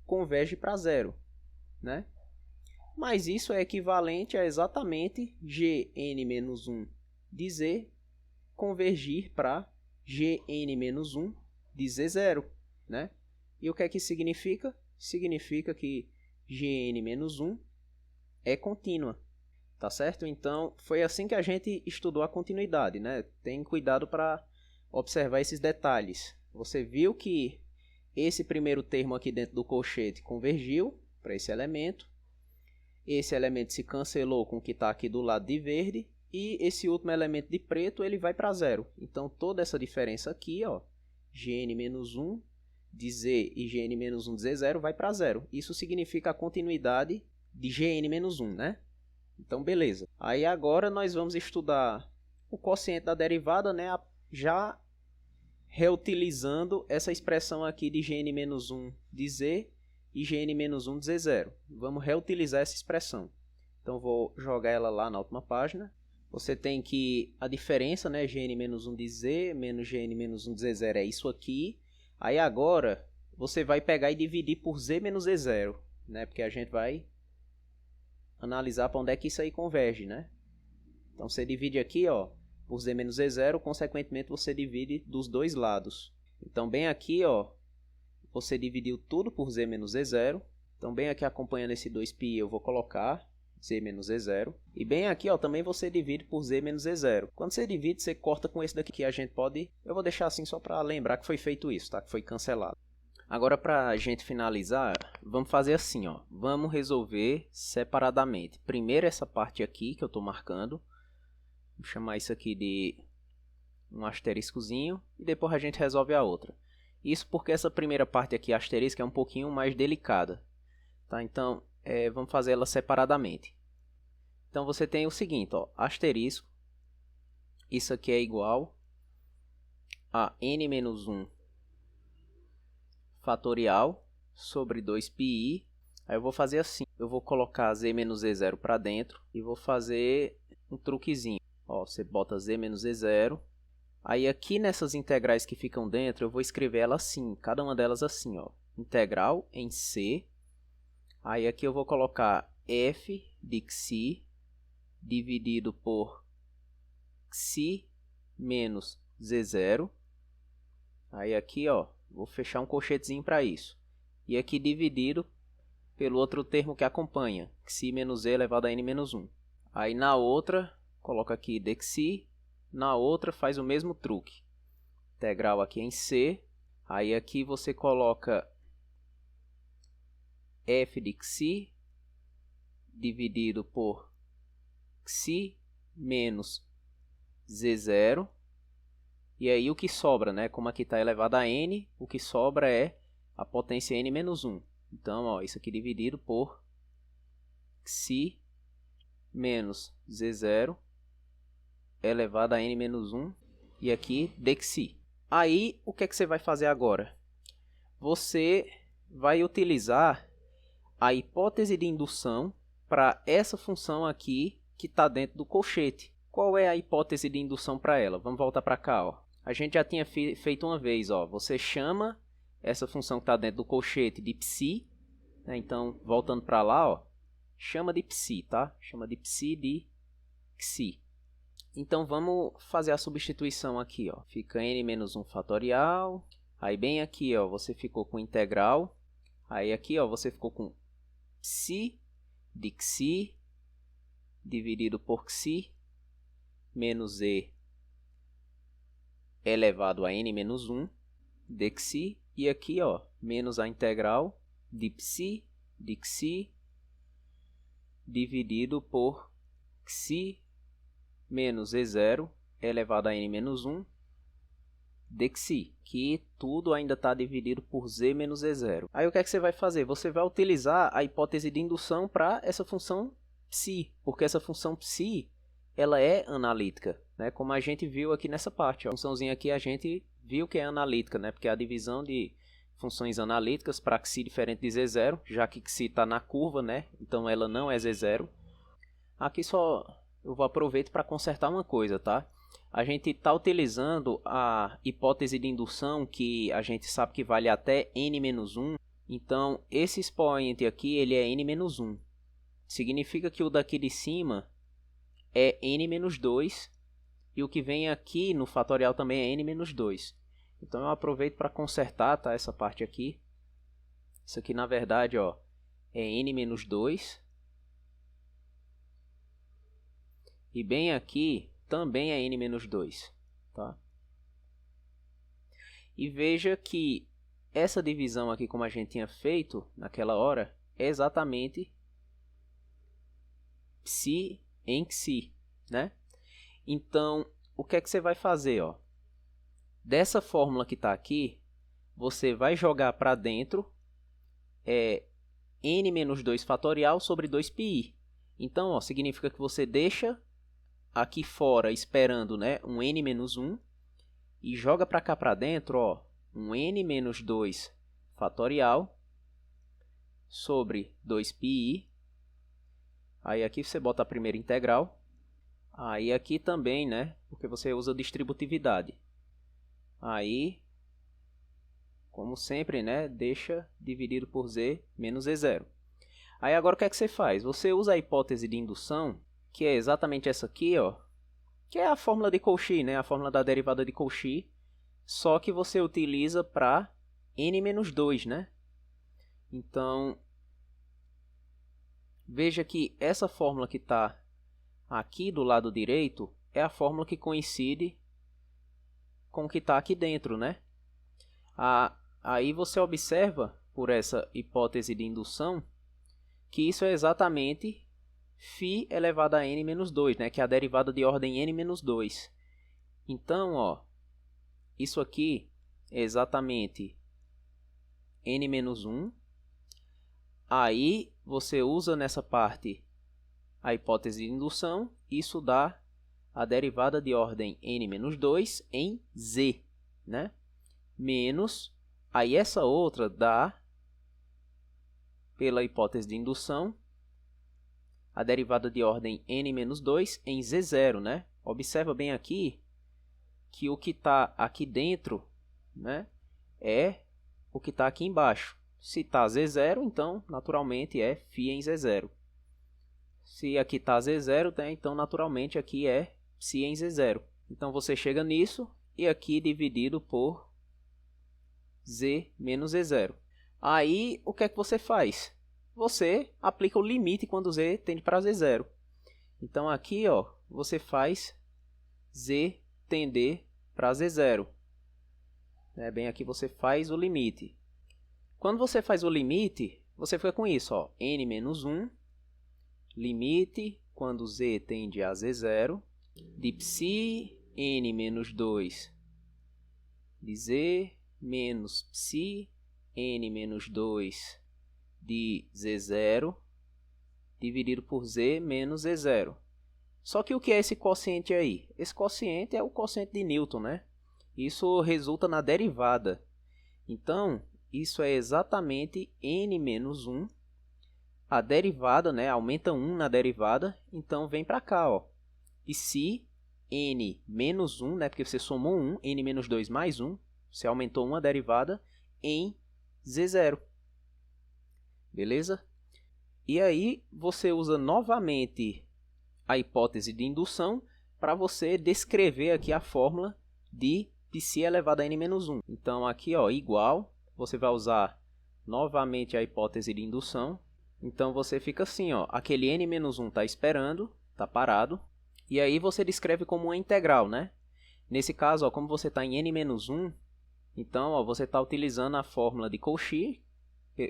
S1: converge para zero. Né? Mas isso é equivalente a exatamente gn-1 de z convergir para gn-1 de z0. Né? E o que é que significa? Significa que gn-1 é contínua. Tá certo? Então, foi assim que a gente estudou a continuidade. Né? Tem cuidado para observar esses detalhes. Você viu que esse primeiro termo aqui dentro do colchete convergiu para esse elemento. Esse elemento se cancelou com o que está aqui do lado de verde. E esse último elemento de preto, ele vai para zero. Então, toda essa diferença aqui, ó, gn-1 de z e gn-1 de z0 vai para zero. Isso significa a continuidade de gn-1, né? Então, beleza. Aí, agora, nós vamos estudar o quociente da derivada, né? Já reutilizando essa expressão aqui de gn-1 de z e gn-1 de z0. Vamos reutilizar essa expressão. Então, vou jogar ela lá na última página. Você tem que a diferença, né, gn-1 de z menos gn-1 de z0 é isso aqui. Aí, agora, você vai pegar e dividir por z menos z0, né? Porque a gente vai analisar para onde é que isso aí converge, né? Então, você divide aqui, ó, por z menos z0, consequentemente, você divide dos dois lados. Então, bem aqui, ó, você dividiu tudo por z menos z0. Então, bem aqui acompanhando esse 2π, eu vou colocar z menos z0. E bem aqui, ó, também você divide por z menos z0. Quando você divide, você corta com esse daqui que a gente pode... Eu vou deixar assim só para lembrar que foi feito isso, tá? Que foi cancelado. Agora, para a gente finalizar, vamos fazer assim, ó. Vamos resolver separadamente. Primeiro essa parte aqui que eu estou marcando. Vou chamar isso aqui de um asteriscozinho. E depois a gente resolve a outra. Isso porque essa primeira parte aqui, asterisco, é um pouquinho mais delicada. Tá? Então, vamos fazer ela separadamente. Então, você tem o seguinte, ó. Asterisco. Isso aqui é igual a n-1 fatorial sobre 2πi. Aí eu vou fazer assim. Eu vou colocar z menos z0 para dentro e vou fazer um truquezinho. Ó, você bota z menos z0. Aí aqui nessas integrais que ficam dentro, eu vou escrever ela assim, cada uma delas assim, ó. Integral em c. Aí aqui eu vou colocar f de xi dividido por xi menos z0. Aí aqui, ó, vou fechar um colchetezinho para isso. E aqui dividido pelo outro termo que acompanha, xi menos z elevado a n menos 1. Aí na outra, coloca aqui dxi. Na outra, faz o mesmo truque. Integral aqui em c. Aí aqui você coloca f de xi dividido por xi menos z0. E aí o que sobra, né? Como aqui está elevado a n, o que sobra é a potência n menos 1. Então, ó, isso aqui dividido por xi menos z0 elevado a n menos 1. E aqui dxi. Aí, o que é que você vai fazer agora? você vai utilizar a hipótese de indução para essa função aqui que está dentro do colchete. Qual é a hipótese de indução para ela? Vamos voltar para cá. Ó. A gente já tinha feito uma vez. Ó. Você chama essa função que está dentro do colchete de psi. Né? Então, voltando para lá, ó, chama de psi, tá? Chama de psi de xi. Então, vamos fazer a substituição aqui. Ó. Fica n-1 fatorial. Aí, bem aqui, ó, você ficou com integral. Aí, aqui, ó, você ficou com psi de xi dividido por xi menos e elevado a n-1 de xi. E aqui, ó, menos a integral de psi de xi dividido por xi menos e0 elevado a n-1 de xi, que tudo ainda está dividido por z menos e0. Aí o que é que você vai fazer? Você vai utilizar a hipótese de indução para essa função psi, porque essa função psi ela é analítica, né? Como a gente viu aqui nessa parte. Ó. A funçãozinha aqui a gente viu que é analítica, né? Porque é a divisão de funções analíticas para xi diferente de z0, já que xi está na curva, né? Então ela não é z0. Aqui só eu vou aproveitar para consertar uma coisa, tá? A gente está utilizando a hipótese de indução que a gente sabe que vale até n-1. Então, esse expoente aqui ele é n-1. Significa que o daqui de cima é n-2 e o que vem aqui no fatorial também é n-2. Então, eu aproveito para consertar, tá, essa parte aqui. Isso aqui, na verdade, ó, é n-2. E bem aqui também é n-2, tá? E veja que essa divisão aqui, como a gente tinha feito naquela hora, é exatamente psi em xi, né? Então, o que é que você vai fazer, ó? Dessa fórmula que está aqui, você vai jogar para dentro n-2 fatorial sobre 2πi. Então, ó, significa que você deixa aqui fora esperando, né, um n-1 e joga para cá para dentro, ó, um n-2 fatorial sobre 2πi. Aí aqui você bota a primeira integral. Aí aqui também, né, porque você usa distributividade. Aí, como sempre, né, deixa dividido por z menos e0. Aí agora o que é que você faz? Você usa a hipótese de indução, que é exatamente essa aqui, ó, que é a fórmula de Cauchy, né? A fórmula da derivada de Cauchy, só que você utiliza para n-2, né? Então, veja que essa fórmula que está aqui do lado direito é a fórmula que coincide com o que está aqui dentro, né? Aí você observa, por essa hipótese de indução, que isso é exatamente φ elevado a n-2, né? Que é a derivada de ordem n-2. Então, ó, isso aqui é exatamente n-1. Aí você usa nessa parte a hipótese de indução. Isso dá a derivada de ordem n-2 em z, né? Menos, aí essa outra dá, pela hipótese de indução, a derivada de ordem n-2 em z0, né? Observa bem aqui que o que está aqui dentro, né, é o que está aqui embaixo. Se está z0, então, naturalmente, é φ em z0. Se aqui está z0, né, então, naturalmente, aqui é φ em z0. Então, você chega nisso e aqui dividido por z menos z0. Aí, o que é que você faz? Você aplica o limite quando z tende para z0. Então, aqui, ó, você faz z tender para z0. Bem, aqui você faz o limite. Quando você faz o limite, você fica com isso, ó, n-1, limite, quando z tende a z0, de psi n-2 de z menos psi n-2 de z0 dividido por z menos z0. Só que o que é esse quociente aí? Esse quociente é o quociente de Newton, né? Isso resulta na derivada. Então, isso é exatamente n menos 1. A derivada, né, aumenta 1 na derivada, então vem para cá, ó. E se n menos 1, né, porque você somou 1, n menos 2 mais 1, você aumentou uma derivada em z0. Beleza? E aí você usa novamente a hipótese de indução para você descrever aqui a fórmula de π elevado a n menos 1. Então aqui, ó, igual, você vai usar novamente a hipótese de indução. Então você fica assim, ó, aquele n menos 1 está esperando, está parado, e aí você descreve como uma integral, né? Nesse caso, ó, como você está em n menos 1, então ó, você está utilizando a fórmula de Cauchy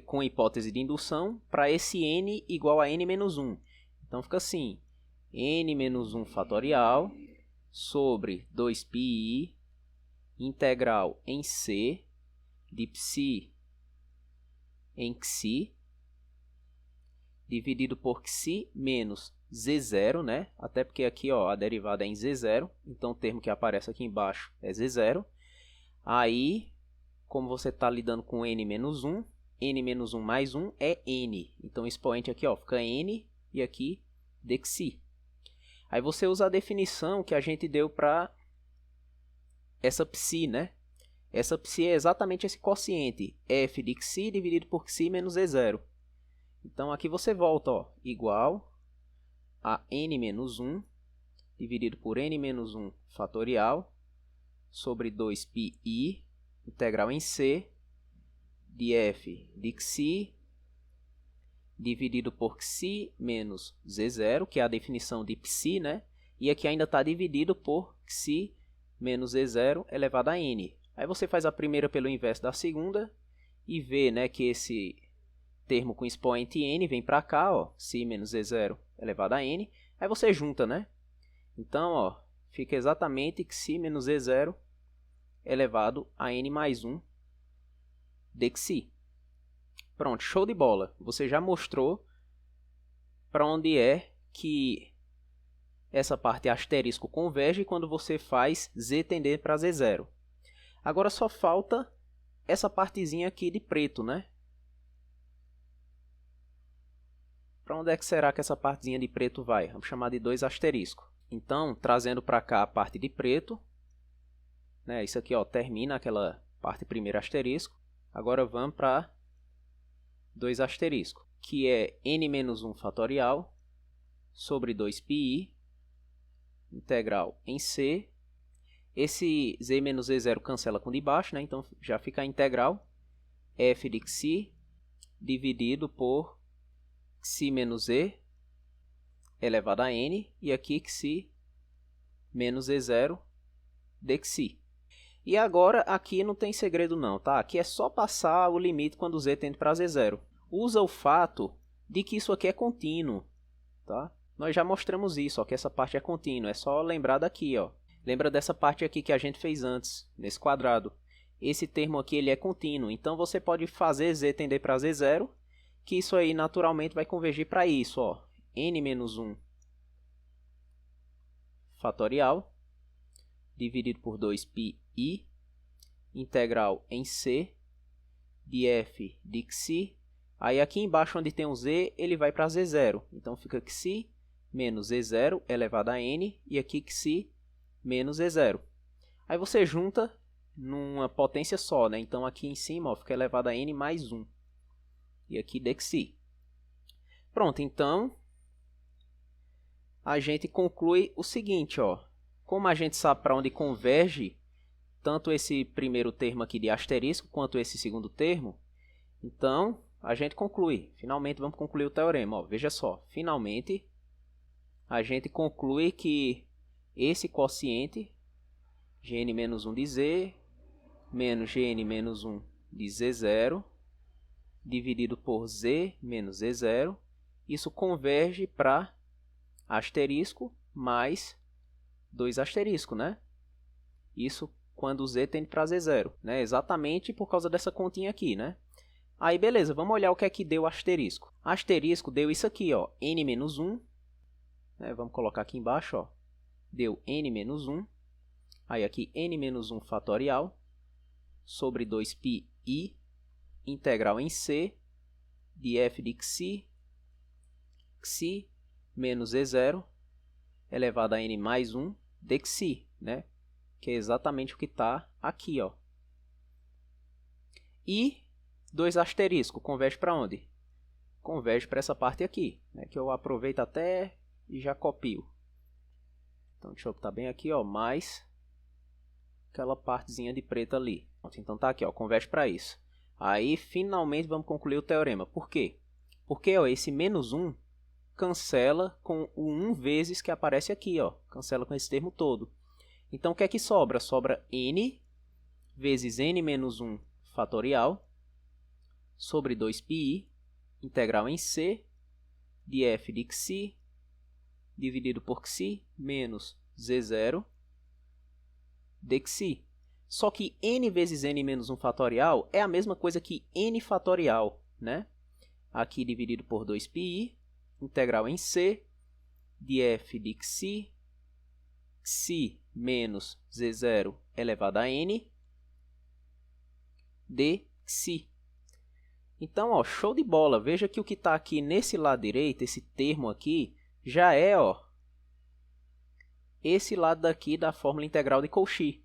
S1: com hipótese de indução para esse n igual a n menos 1. Então fica assim, n menos 1 fatorial sobre 2πi integral em c de π em xi dividido por xi menos z0, né? Até porque aqui, ó, a derivada é em z0, então o termo que aparece aqui embaixo é z0. Aí, como você está lidando com n menos 1, n menos 1 mais 1 é n. Então o expoente aqui, ó, fica n e aqui dxi. Aí você usa a definição que a gente deu para essa psi, né? Essa psi é exatamente esse quociente, f de xi dividido por xi menos z0. Então aqui você volta, ó, igual a n menos 1 dividido por n menos 1 fatorial sobre 2πi integral em c de f de xi dividido por xi menos z0, que é a definição de psi, né? E aqui ainda está dividido por xi menos z0 elevado a n. Aí você faz a primeira pelo inverso da segunda e vê, né, que esse termo com expoente n vem para cá, ó, xi menos z0 elevado a n. Aí você junta, né? Então, ó, fica exatamente xi menos z0 elevado a n mais 1 dxi. Pronto, show de bola. Você já mostrou para onde é que essa parte asterisco converge quando você faz z tender para z0. Agora só falta essa partezinha aqui de preto, né? Para onde é que será que essa partezinha de preto vai? Vamos chamar de 2 asterisco. Então, trazendo para cá a parte de preto, né? Isso aqui, ó, termina aquela parte primeiro asterisco. Agora vamos para 2 asterisco, que é n menos 1 fatorial sobre 2πi integral em c. Esse z menos z0 cancela com de baixo, né? Então já fica a integral f de xi dividido por xi menos e elevado a n, e aqui xi menos z0 dxi. E agora aqui não tem segredo não, tá? Aqui é só passar o limite quando z tende para z0. Usa o fato de que isso aqui é contínuo, tá? Nós já mostramos isso, ó, que essa parte é contínua. É só lembrar daqui, ó. Lembra dessa parte aqui que a gente fez antes, nesse quadrado. Esse termo aqui ele é contínuo, então você pode fazer z tender para z0, que isso aí naturalmente vai convergir para isso, ó. n menos 1 fatorial dividido por 2πi integral em c de f de xi. Aí aqui embaixo onde tem um z, ele vai para z0. Então fica xi menos z0 elevado a n, e aqui xi menos z0. Aí você junta numa potência só, né? Então aqui em cima, ó, fica elevado a n mais 1. E aqui dxi. Pronto, então a gente conclui o seguinte, ó. Como a gente sabe para onde converge tanto esse primeiro termo aqui de asterisco quanto esse segundo termo, então a gente conclui. Finalmente vamos concluir o teorema. Ó, veja só, finalmente a gente conclui que esse quociente Gn-1 de z menos Gn-1 de z0 dividido por z menos z0, isso converge para asterisco mais 2 asterisco, né? Isso quando o z tende para z0, né? Exatamente por causa dessa continha aqui, né? Aí beleza, vamos olhar o que é que deu asterisco. Asterisco deu isso aqui, ó, n-1, né? Vamos colocar aqui embaixo, ó. Deu n-1, aí aqui n-1 fatorial sobre 2πi integral em C de f de xi menos E0 elevado a n mais 1 de xi, né? Que é exatamente o que está aqui, ó. E 2 asterisco, converge para onde? Converge para essa parte aqui, né? Que eu aproveito até e já copio. Então, deixa eu botar bem aqui, ó, mais aquela partezinha de preto ali. Então, tá aqui, ó, converge para isso. Aí, finalmente, vamos concluir o teorema. Por quê? Porque, ó, esse menos 1 cancela com o 1 vezes que aparece aqui, ó. Cancela com esse termo todo. Então, o que é que sobra? Sobra n vezes n menos 1 fatorial sobre 2πi, integral em C, de f de xi, dividido por xi, menos z0 de xi. Só que n vezes n menos 1 fatorial é a mesma coisa que n fatorial, né? Aqui dividido por 2πi, integral em C, de f de xi menos z0 elevado a n, de xi. Então, ó, show de bola. Veja que o que está aqui nesse lado direito, esse termo aqui, já é, ó, esse lado daqui da fórmula integral de Cauchy.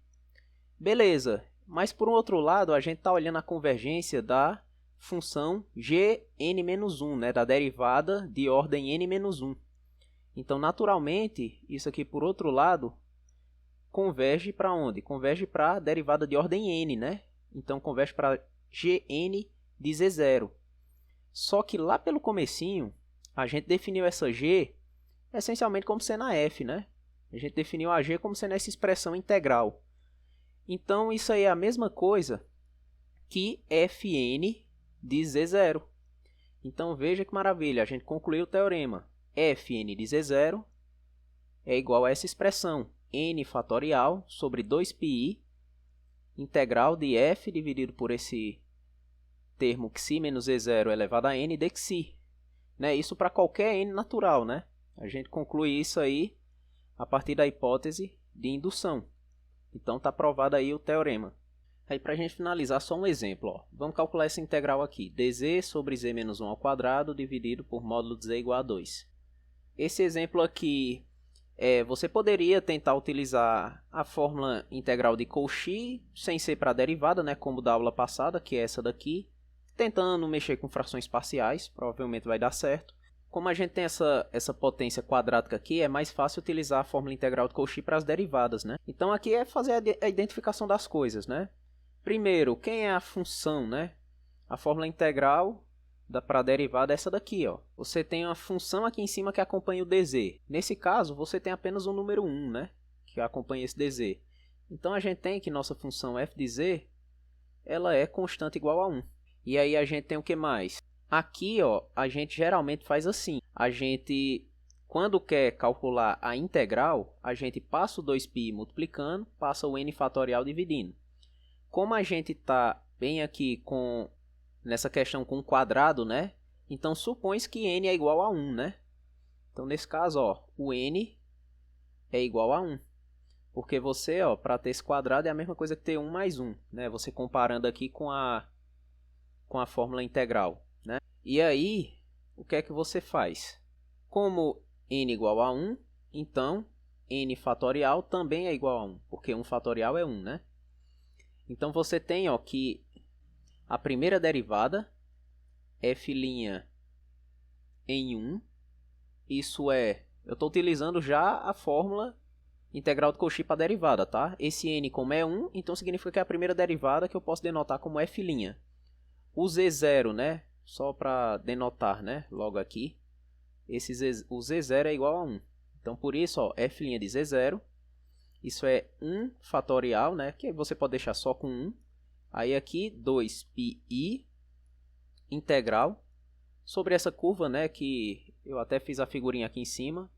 S1: Beleza, mas por um outro lado, a gente está olhando a convergência da função Gn-1, né, da derivada de ordem n-1. Então, naturalmente, isso aqui por outro lado, converge para onde? Converge para a derivada de ordem n, né? Então, converge para Gn de Z0. Só que lá pelo comecinho, a gente definiu essa G essencialmente como sendo a f, né? A gente definiu a G como sendo essa expressão integral. Então, isso aí é a mesma coisa que Fn de Z0. Então, veja que maravilha, a gente concluiu o teorema. Fn de Z0 é igual a essa expressão, n fatorial sobre 2πi, integral de f dividido por esse termo xi menos E0 elevado a n de xi. Né? Isso para qualquer n natural, né? A gente conclui isso aí a partir da hipótese de indução. Então, está provado aí o teorema. Aí, para a gente finalizar, só um exemplo. Ó. Vamos calcular essa integral aqui. dz sobre z menos 1 ao quadrado dividido por módulo de z igual a 2. Esse exemplo aqui, você poderia tentar utilizar a fórmula integral de Cauchy sem ser para a derivada, né, como da aula passada, que é essa daqui. Tentando mexer com frações parciais, provavelmente vai dar certo. Como a gente tem essa potência quadrática aqui, é mais fácil utilizar a fórmula integral de Cauchy para as derivadas, né? Então aqui é fazer a identificação das coisas, né? Primeiro, quem é a função, né? A fórmula integral para a derivada é essa daqui, ó. Você tem uma função aqui em cima que acompanha o dz. Nesse caso, você tem apenas o número 1, né? Que acompanha esse dz. Então a gente tem que nossa função f de z, ela é constante igual a 1. E aí a gente tem o que mais? Aqui, ó, a gente geralmente faz assim. A gente, quando quer calcular a integral, a gente passa o 2π multiplicando, passa o n fatorial dividindo. Como a gente está bem aqui nessa questão com quadrado, né? Então, supõe que n é igual a 1, né? Então, nesse caso, ó, o n é igual a 1. Porque você, ó, para ter esse quadrado é a mesma coisa que ter 1 mais 1, né? Você comparando aqui com a fórmula integral, né? E aí, o que é que você faz? Como n igual a 1, então n fatorial também é igual a 1, porque 1 fatorial é 1, né? Então, você tem, ó, que a primeira derivada, f' em 1, isso é, eu estou utilizando já a fórmula integral de Cauchy para a derivada, tá? Esse n como é 1, então significa que é a primeira derivada que eu posso denotar como f'. O z0, né? Só para denotar, né? Logo aqui, o z0 é igual a 1. Então, por isso, ó, f' de z0, isso é 1 fatorial, né? Que você pode deixar só com 1. Aí aqui, 2πi integral sobre essa curva, né? Que eu até fiz a figurinha aqui em cima.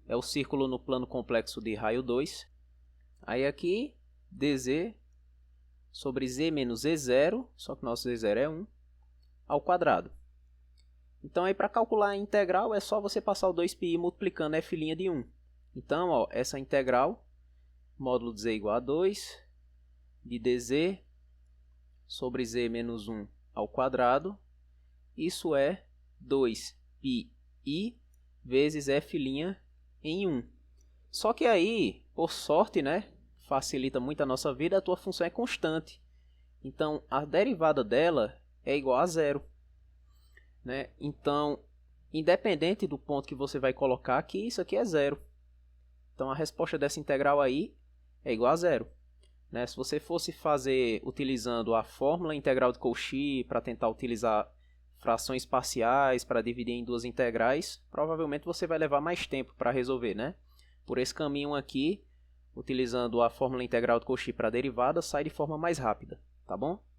S1: É o círculo no plano complexo de raio 2. Aí aqui, dz sobre z menos z0, só que nosso z0 é 1, ao quadrado. Então, aí para calcular a integral, é só você passar o 2πi multiplicando f' de 1. Então, ó, essa integral, módulo de z igual a 2, de dz sobre z menos 1 ao quadrado, isso é 2πi vezes f' em 1. Só que aí, por sorte, né, facilita muito a nossa vida, a tua função é constante. Então, a derivada dela é igual a zero. Né? Então, independente do ponto que você vai colocar aqui, isso aqui é zero. Então, a resposta dessa integral aí é igual a zero. Né? Se você fosse fazer utilizando a fórmula integral de Cauchy para tentar utilizar frações parciais para dividir em duas integrais, provavelmente você vai levar mais tempo para resolver, né? Por esse caminho aqui, utilizando a fórmula integral de Cauchy para derivada, sai de forma mais rápida, tá bom?